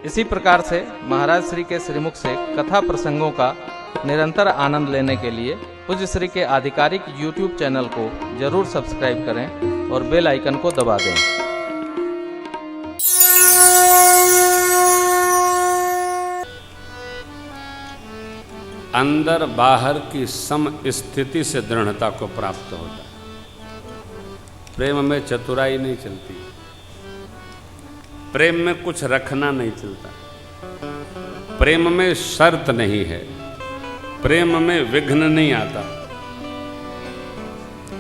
इसी प्रकार से महाराज श्री के श्रीमुख से कथा प्रसंगों का निरंतर आनंद लेने के लिए पूज्य श्री के आधिकारिक YouTube चैनल को जरूर सब्सक्राइब करें और बेल आइकन को दबा दें। अंदर बाहर की सम स्थिति से दृढ़ता को प्राप्त होता है। प्रेम में चतुराई नहीं चलती, प्रेम में कुछ रखना नहीं चलता, प्रेम में शर्त नहीं है, प्रेम में विघ्न नहीं आता।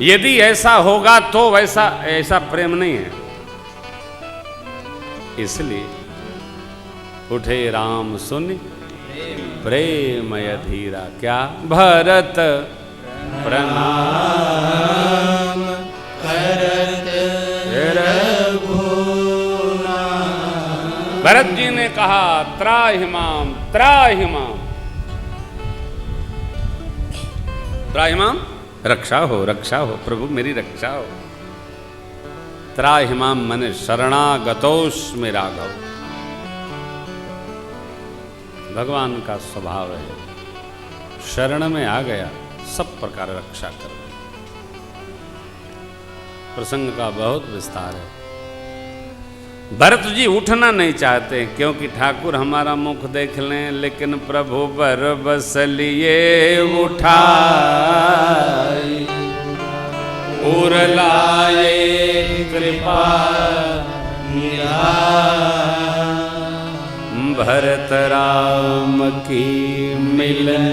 यदि ऐसा होगा तो ऐसा प्रेम नहीं है। इसलिए उठे राम सुनि प्रेम अधीरा, क्या भरत प्रणाम करत रघुनाथ। भरत जी ने कहा त्राहिमाम त्राहिमाम, त्राहिमाम रक्षा हो प्रभु मेरी रक्षा हो। त्राहिमाम मने शरणागतोस्मि राघव। भगवान का स्वभाव है, शरण में आ गया सब प्रकार रक्षा कर। प्रसंग का बहुत विस्तार है। भरत जी उठना नहीं चाहते क्योंकि ठाकुर हमारा मुख देख लें, लेकिन प्रभु बर बस लिए उठाई उर लाए कृपा भरत राम की मिलन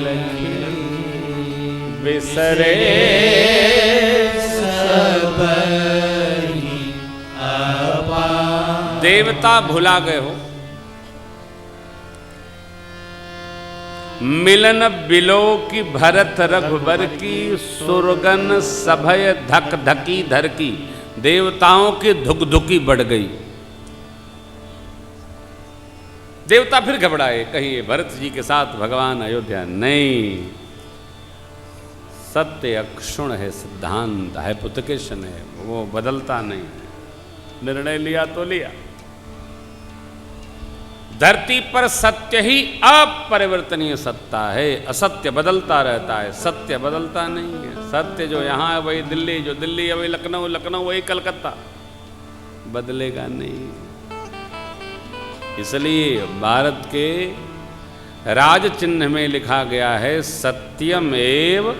लगी बिसरे सब देवता भुला गए हो। मिलन बिलो की भरत रघुबर की सुरगन सभय धक धकी धर की। देवताओं की धुक धुकी बढ़ गई। देवता फिर घबराए, कहीं ये भरत जी के साथ भगवान अयोध्या नहीं। सत्य अक्षुण है, सिद्धांत है, पुतकेशन है, वो बदलता नहीं। निर्णय लिया तो लिया। धरती पर सत्य ही अपरिवर्तनीय सत्ता है, असत्य बदलता रहता है, सत्य बदलता नहीं है। सत्य जो यहाँ है वही दिल्ली, जो दिल्ली है वही लखनऊ, लखनऊ वही कलकत्ता, बदलेगा नहीं। इसलिए भारत के राज चिन्ह में लिखा गया है सत्यम एव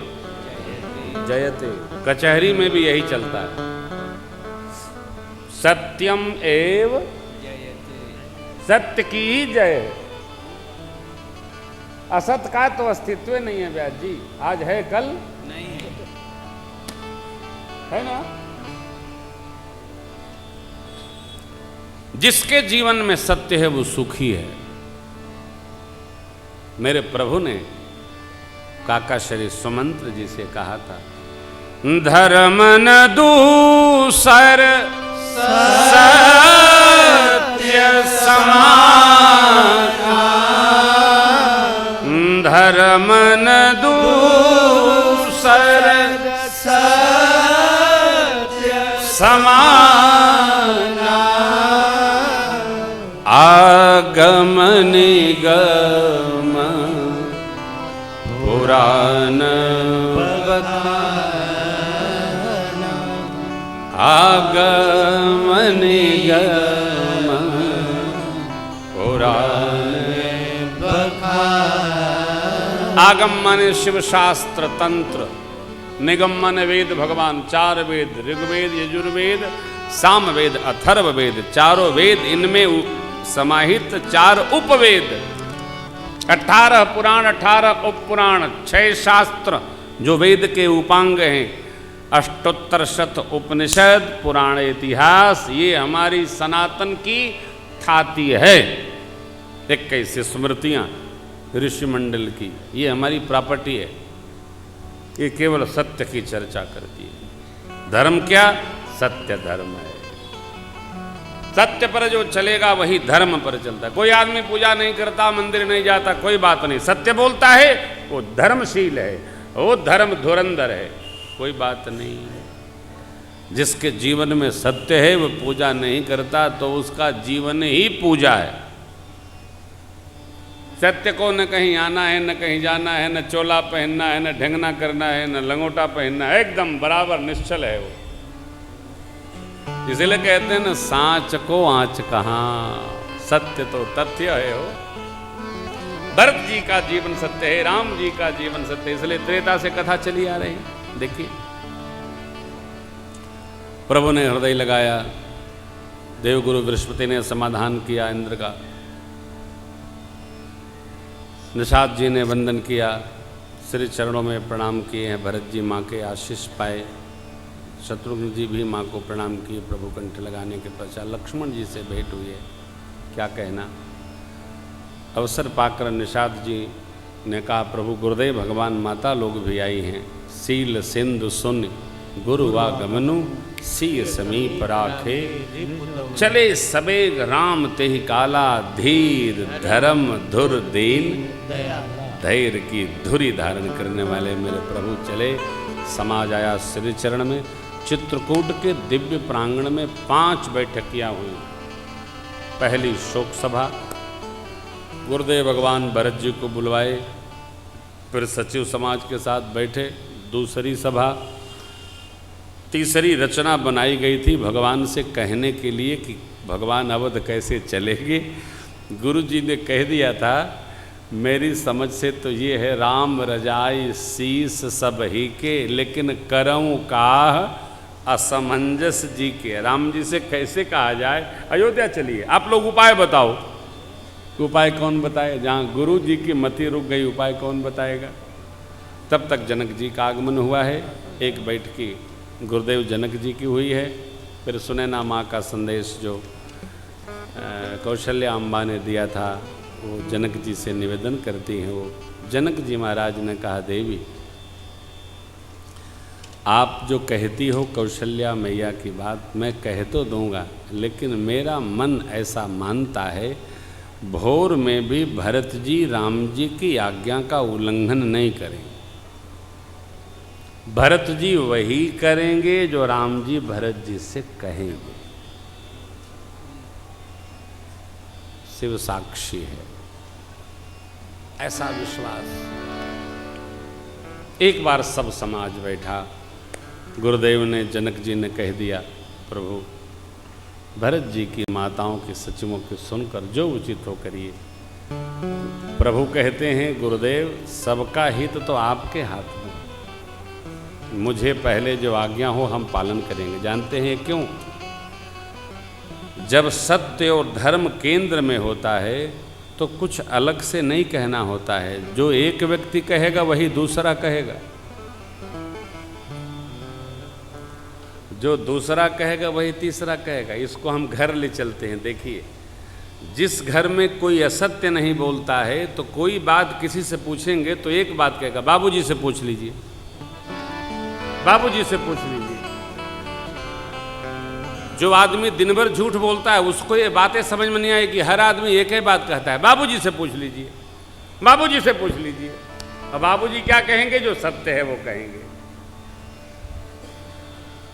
जयते। कचहरी में भी यही चलता है, सत्यम एव सत्य की ही जय। असत का तो अस्तित्व नहीं है व्यास जी, आज है कल नहीं है ना। जिसके जीवन में सत्य है वो सुखी है। मेरे प्रभु ने काका श्री सुमंत्र जी से कहा था, धर्म न दूसर सत्य समाना, धर्म न दूसर सत्य समाना, आगम निगम पुराण बखाना, आगम निगम पुराण बखाना। आगम माने शिव शास्त्र तंत्र, निगम माने वेद भगवान, चार वेद ऋग्वेद यजुर्वेद सामवेद अथर्ववेद, चारों वेद, इनमें समाहित चार उपवेद, 18 पुराण 18 उपपुराण, 6 शास्त्र जो वेद के उपांग हैं, अष्टोत्तर शत उपनिषद, पुराण इतिहास, ये हमारी सनातन की ख्याति है। 21 स्मृतियाँ ऋषि मंडल की, ये हमारी प्रॉपर्टी है। ये केवल सत्य की चर्चा करती है। धर्म क्या? सत्य धर्म है। सत्य पर जो चलेगा वही धर्म पर चलता है। कोई आदमी पूजा नहीं करता, मंदिर नहीं जाता, कोई बात नहीं, सत्य बोलता है वो धर्मशील है, वो धर्म धुरंधर है, कोई बात नहीं। जिसके जीवन में सत्य है वो पूजा नहीं करता तो उसका जीवन ही पूजा है। सत्य को न कहीं आना है, न कहीं जाना है, न चोला पहनना है, न ढंगना करना है, न लंगोटा पहनना है, एकदम बराबर निश्चल है वो। इसलिए कहते हैं ना, सांच को आंच कहाँ, सत्य तो तथ्य है हो। भरत जी का जीवन सत्य है, राम जी का जीवन सत्य है, इसलिए त्रेता से कथा चली आ रही है। देखिए, प्रभु ने हृदय लगाया, देवगुरु बृहस्पति ने समाधान किया इंद्र का, निषाद जी ने वंदन किया, श्री चरणों में प्रणाम किए हैं, भरत जी माँ के आशीष पाए, शत्रुघ्न जी भी माँ को प्रणाम किए। प्रभु कंठ लगाने के पश्चात लक्ष्मण जी से भेंट हुई है, क्या कहना। अवसर पाकर निषाद जी ने कहा, प्रभु गुरुदेव भगवान माता लोग भी आई हैं, सील सिंधु सुन गुरु वा गमनु सीय समीप राखे, चले सबेग राम तेहि काला, धीर धर्म धुर दीन धैर्य की धुरी धारण करने वाले मेरे प्रभु चले। समाज आया श्री चरण में। चित्रकूट के दिव्य प्रांगण में 5 बैठकियां हुई। पहली शोक सभा, गुरुदेव भगवान भरत जी को बुलवाए, फिर सचिव समाज के साथ बैठे। दूसरी सभा, तीसरी रचना बनाई गई थी भगवान से कहने के लिए कि भगवान अवध कैसे चलेंगे। गुरु जी ने कह दिया था, मेरी समझ से तो ये है, राम रजाई शीस सब ही के, लेकिन करऊँ काह असमंजस जी के। राम जी से कैसे कहा जाए अयोध्या चलिए, आप लोग उपाय बताओ। उपाय कौन बताए? जहाँ गुरु जी की मति रुक गई, उपाय कौन बताएगा। तब तक जनक जी का आगमन हुआ है। एक बैठकी गुरुदेव जनक जी की हुई है। फिर सुनैना माँ का संदेश जो कौशल्या अम्बा ने दिया था, वो जनक जी से निवेदन करती हैं। वो जनक जी महाराज ने कहा, देवी आप जो कहती हो कौशल्या मैया की बात, मैं कह तो दूंगा, लेकिन मेरा मन ऐसा मानता है, भोर में भी भरत जी राम जी की आज्ञा का उल्लंघन नहीं करेंगे। भरत जी वही करेंगे जो राम जी भरत जी से कहेंगे। शिव साक्षी है, ऐसा विश्वास। एक बार सब समाज बैठा। गुरुदेव ने, जनक जी ने कह दिया, प्रभु भरत जी की माताओं के सचिवों के सुनकर जो उचित हो करिए। प्रभु कहते हैं, गुरुदेव सबका हित तो आपके हाथ में, मुझे पहले जो आज्ञा हो हम पालन करेंगे। जानते हैं क्यों? जब सत्य और धर्म केंद्र में होता है तो कुछ अलग से नहीं कहना होता है। जो एक व्यक्ति कहेगा वही दूसरा कहेगा, जो दूसरा कहेगा वही तीसरा कहेगा। इसको हम घर ले चलते हैं। देखिए, जिस घर में कोई असत्य नहीं बोलता है तो कोई बात किसी से पूछेंगे तो एक बात कहेगा, बाबूजी से पूछ लीजिए, बाबूजी से पूछ लीजिए। जो आदमी दिन भर झूठ बोलता है उसको ये बातें समझ में नहीं आएगी। हर आदमी एक ही बात कहता है, बाबूजी से पूछ लीजिए, बाबूजी से पूछ लीजिए। अब बाबूजी क्या कहेंगे? जो सत्य है वो कहेंगे।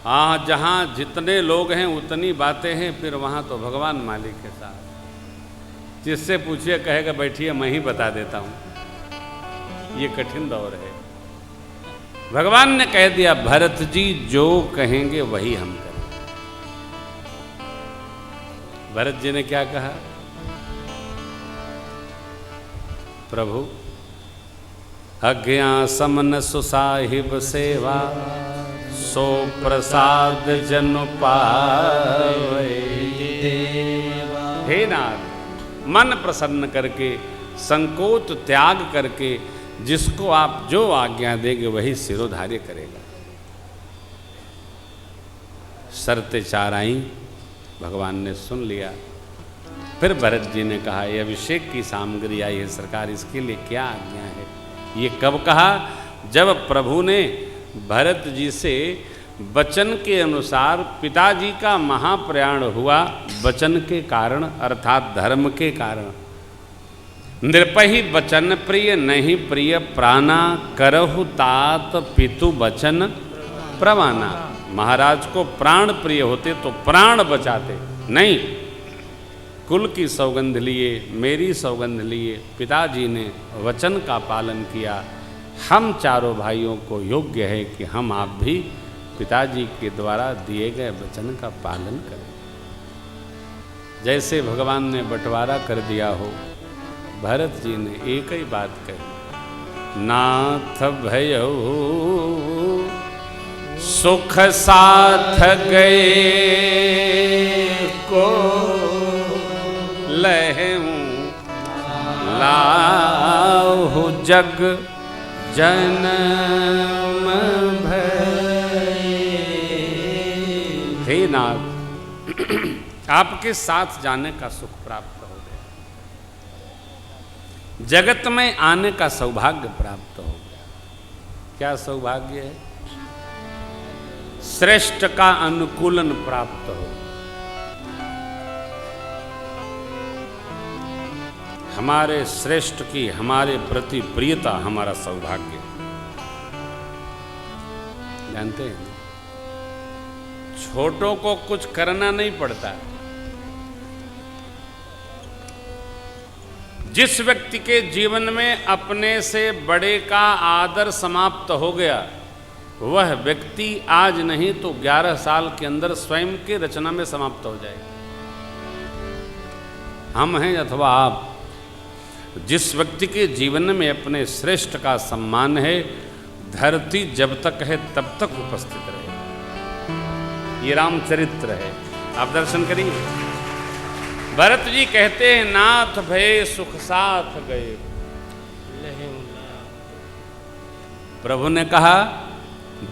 हाँ, जहाँ जितने लोग हैं उतनी बातें हैं, फिर वहाँ तो भगवान मालिक के साथ। जिससे पूछिए कहेगा, बैठिए मैं ही बता देता हूँ। ये कठिन दौर है। भगवान ने कह दिया, भरत जी जो कहेंगे वही हम करें। भरत जी ने क्या कहा? प्रभु आज्ञा समन सुसाहिब सेवा, सो प्रसाद जन पावे। हे नाथ, मन प्रसन्न करके, संकोच त्याग करके, जिसको आप जो आज्ञा देंगे वही सिरोधार्य करेगा। शर्तें 4 आई, भगवान ने सुन लिया। फिर भरत जी ने कहा, ये अभिषेक की सामग्री आई है सरकार, इसके लिए क्या आज्ञा है? ये कब कहा? जब प्रभु ने भरत जी से वचन के अनुसार पिताजी का महाप्रयाण हुआ, वचन के कारण अर्थात धर्म के कारण। नृपहि वचन प्रिय नहीं प्रिय प्राणा, करहु तात पितु वचन प्रवाना। महाराज को प्राण प्रिय होते तो प्राण बचाते, नहीं कुल की सौगंध लिए, मेरी सौगंध लिए पिताजी ने वचन का पालन किया। हम चारों भाइयों को योग्य है कि हम आप भी पिताजी के द्वारा दिए गए वचन का पालन करें। जैसे भगवान ने बंटवारा कर दिया हो, भरत जी ने एक ही बात कही, नाथ भयो सुख साथ गए को लहूं लाहु जग जन्म भय। हे नाथ, आपके साथ जाने का सुख प्राप्त हो गया, जगत में आने का सौभाग्य प्राप्त हो गया। क्या सौभाग्य है? श्रेष्ठ का अनुकूलन प्राप्त हो। हमारे श्रेष्ठ की हमारे प्रति प्रियता हमारा सौभाग्य। जानते हैं, छोटों को कुछ करना नहीं पड़ता। जिस व्यक्ति के जीवन में अपने से बड़े का आदर समाप्त हो गया, वह व्यक्ति आज नहीं तो 11 साल के अंदर स्वयं की रचना में समाप्त हो जाएगा। हम हैं अथवा आप, जिस व्यक्ति के जीवन में अपने श्रेष्ठ का सम्मान है, धरती जब तक है तब तक उपस्थित रहे। ये रामचरित्र है, आप दर्शन करिए। भरत जी कहते हैं, नाथ भय सुख साथ गए। प्रभु ने कहा,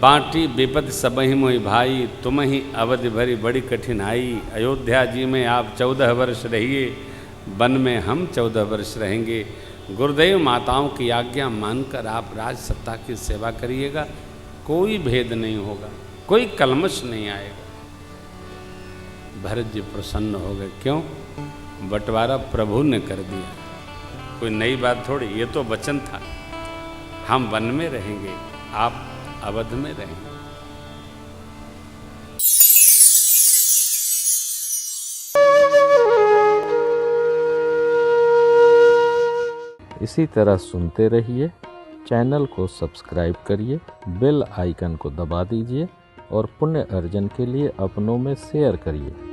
बांटी विपद सबहि मोहि भाई, तुम ही अवधि भरी बड़ी कठिनाई। अयोध्या जी में आप 14 वर्ष रहिए, वन में हम 14 वर्ष रहेंगे। गुरुदेव माताओं की आज्ञा मानकर आप राज सत्ता की सेवा करिएगा, कोई भेद नहीं होगा, कोई कलमश नहीं आएगा। भरत जी प्रसन्न हो गए। क्यों? बंटवारा प्रभु ने कर दिया, कोई नई बात थोड़ी, ये तो वचन था। हम वन में रहेंगे, आप अवध में रहेंगे। इसी तरह सुनते रहिए, चैनल को सब्सक्राइब करिए, बेल आइकन को दबा दीजिए और पुण्य अर्जन के लिए अपनों में शेयर करिए।